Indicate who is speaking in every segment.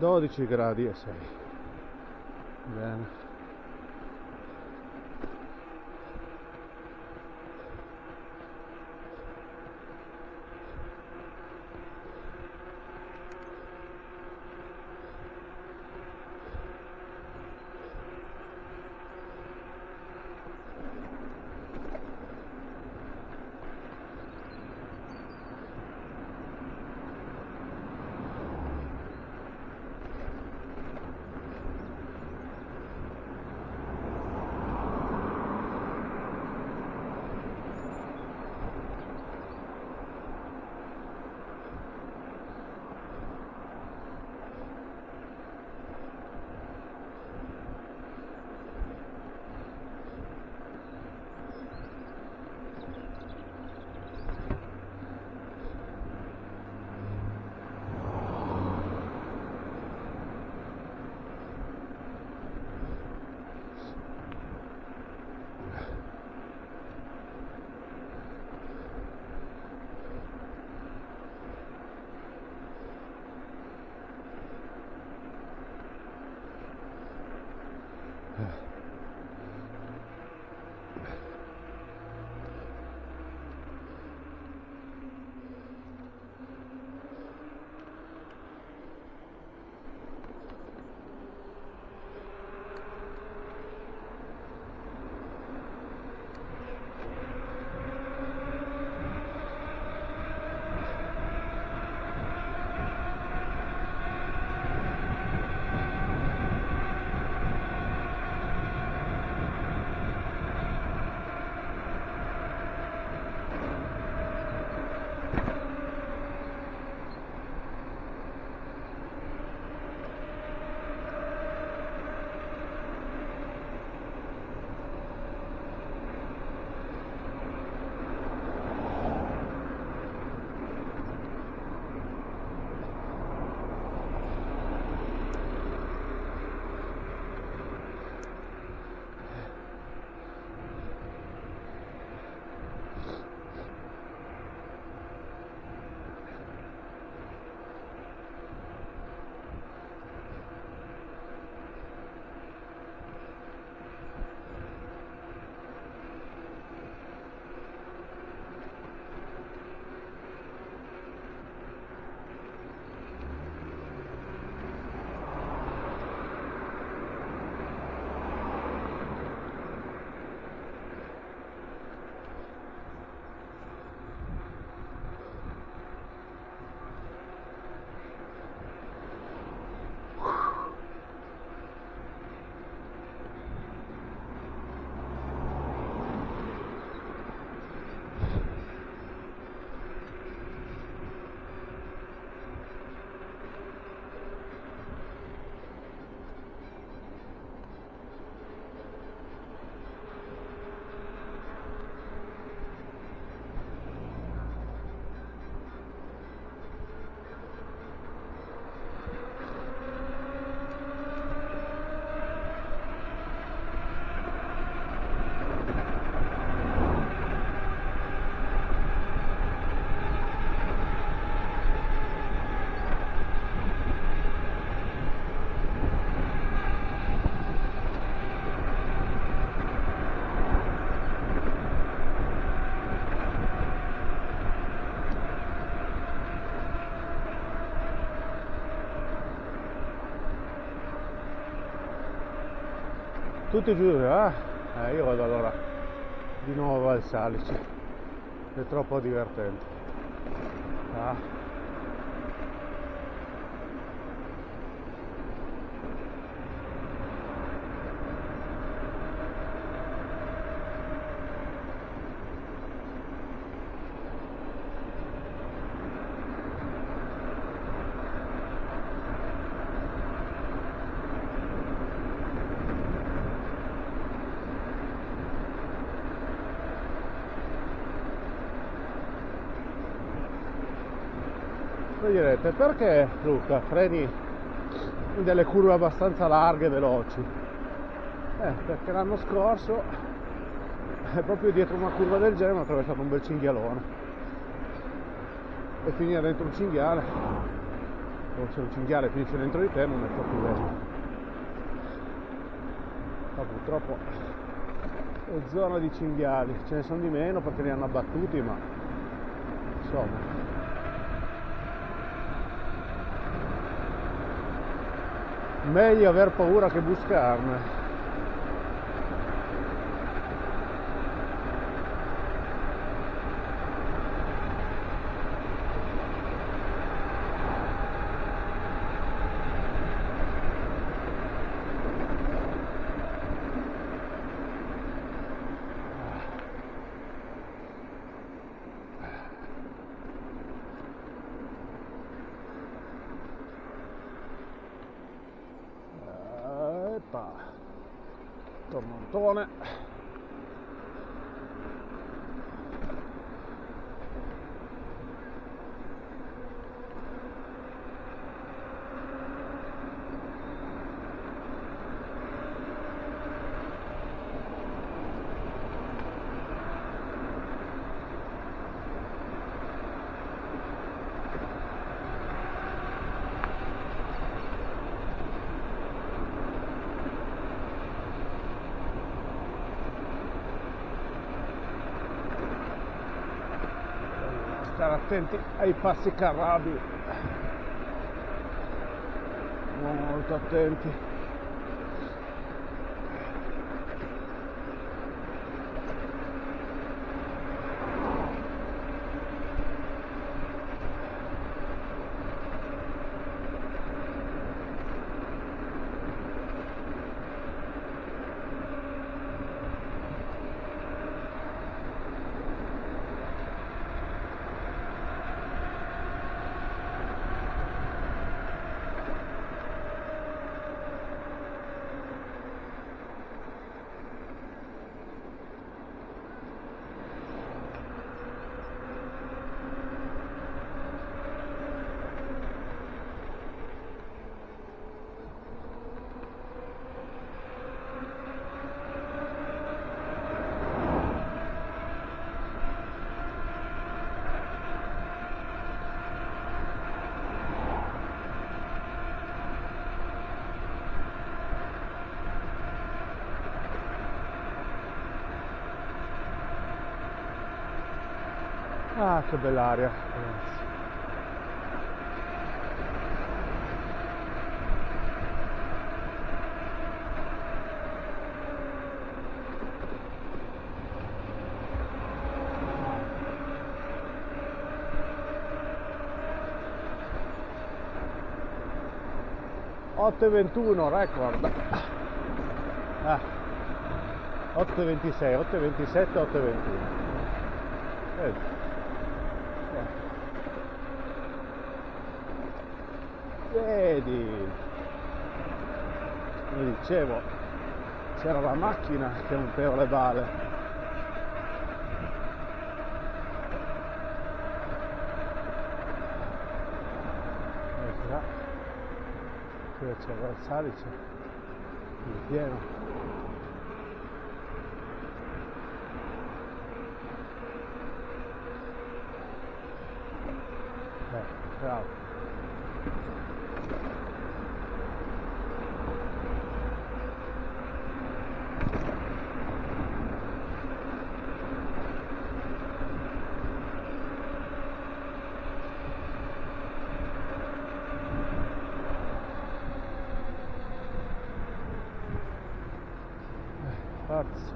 Speaker 1: 12 gradi e 6. Bene. Tutti giù, io vado allora di nuovo al Salici, è troppo divertente. Voi direte, perché Luca freni in delle curve abbastanza larghe e veloci? Perché l'anno scorso proprio dietro una curva del genere ho attraversato un bel cinghialone e finire dentro un cinghiale o se un cinghiale finisce dentro di te non è proprio bello. Ma purtroppo è zona di cinghiali, ce ne sono di meno perché li hanno abbattuti, ma insomma meglio aver paura che buscarne. Tormentone. Stare attenti ai passi carrabili, molto attenti. Ah, che bell'aria, ragazzi. Otto e 21 record. 8,26, 8,27, 8,21. Vedi, come dicevo, c'era la macchina che rompeva le bale. Qui c'era il salice, il pieno. Bravo. Forza.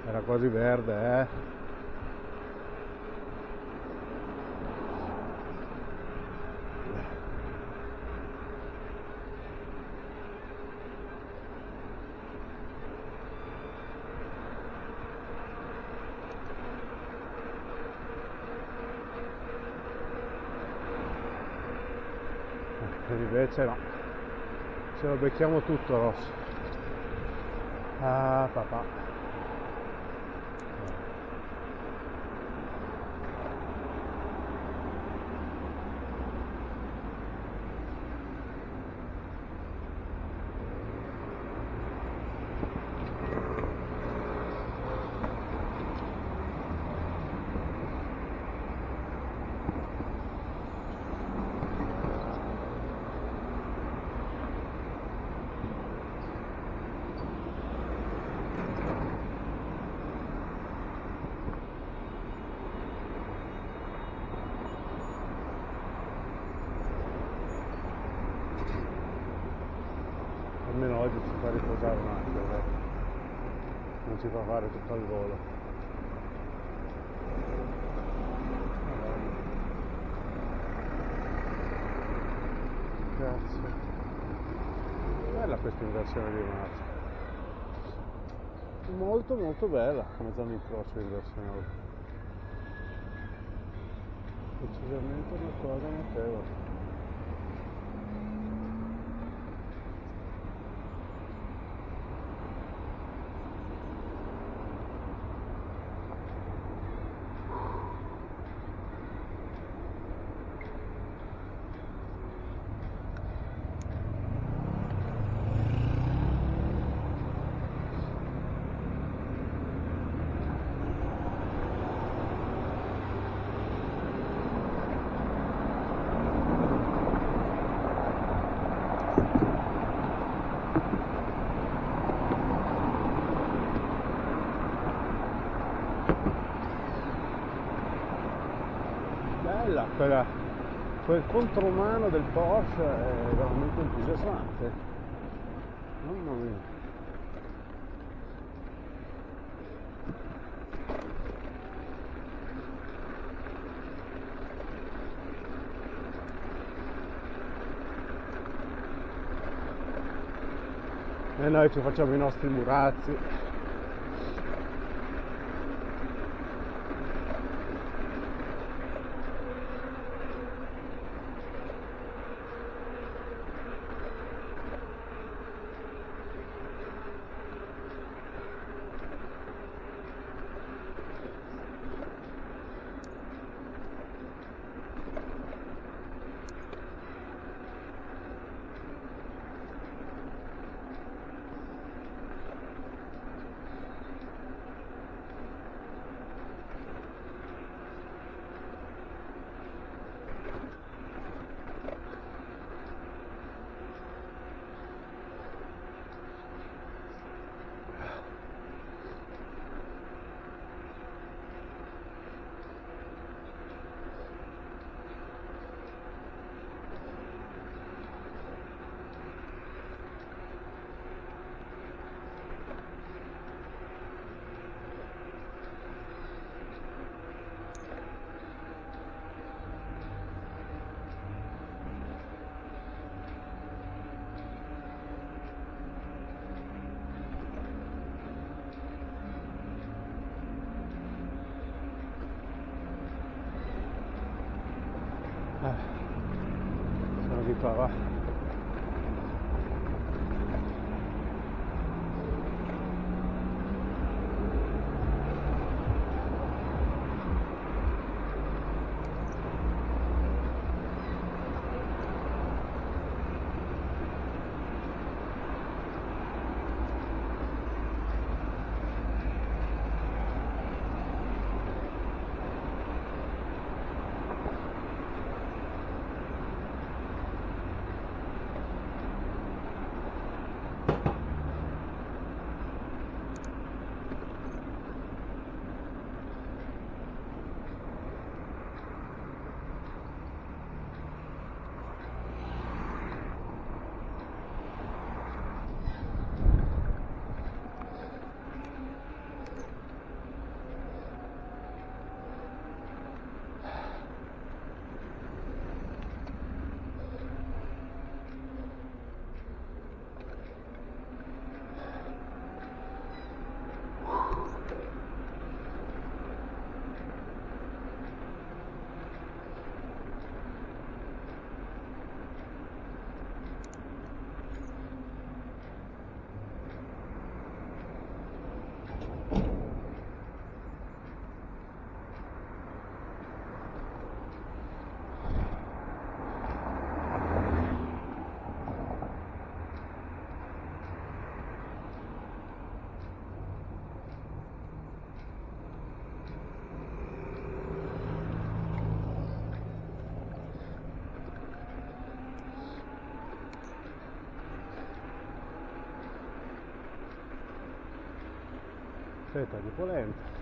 Speaker 1: Era quasi verde, invece no, ce lo becchiamo tutto rosso. Ah papà. Almeno oggi ci fa riposare un attimo, non ci fa fare tutto al volo. Cazzo, bella questa inversione di marcia, molto molto bella come zona di incrocio di inversione oggi, decisamente una cosa notevole. Quel contromano del Porsche è veramente entusiasmante, mamma mia. E noi ci facciamo i nostri murazzi. Sono di qua, va. fetta di polenta.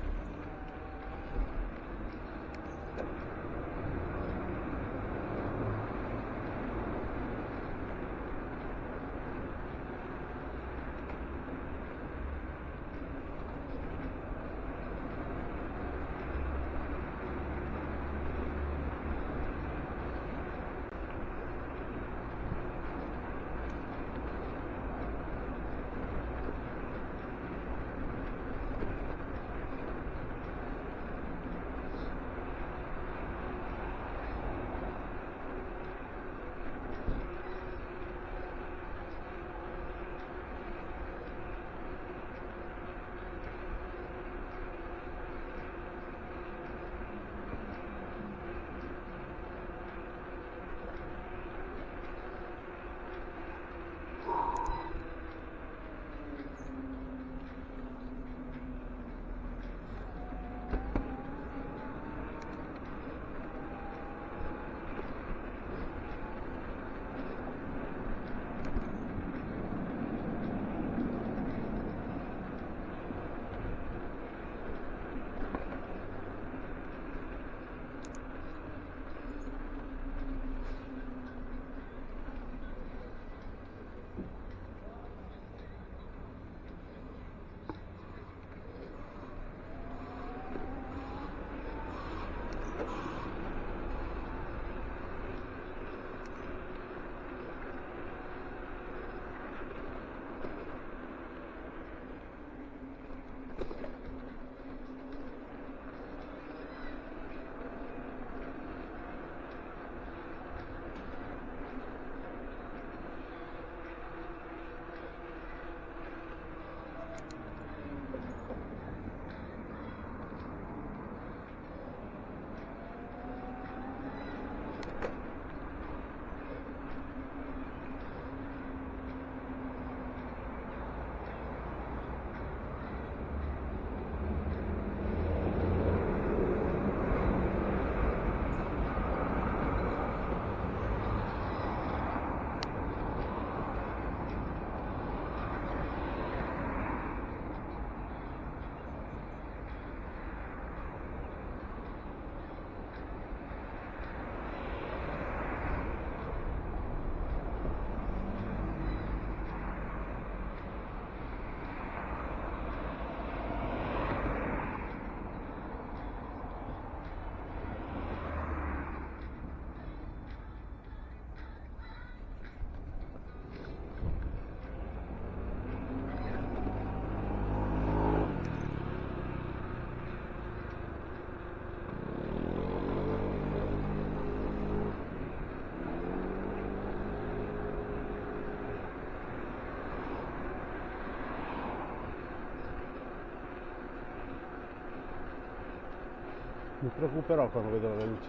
Speaker 1: Mi preoccuperò quando vedrò le luci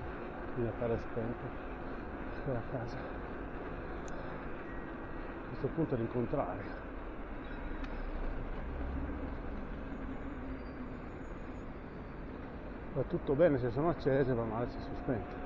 Speaker 1: in Natale spente per la casa. A questo punto è l'incontrario. Va tutto bene se sono accese, va male se sono spente.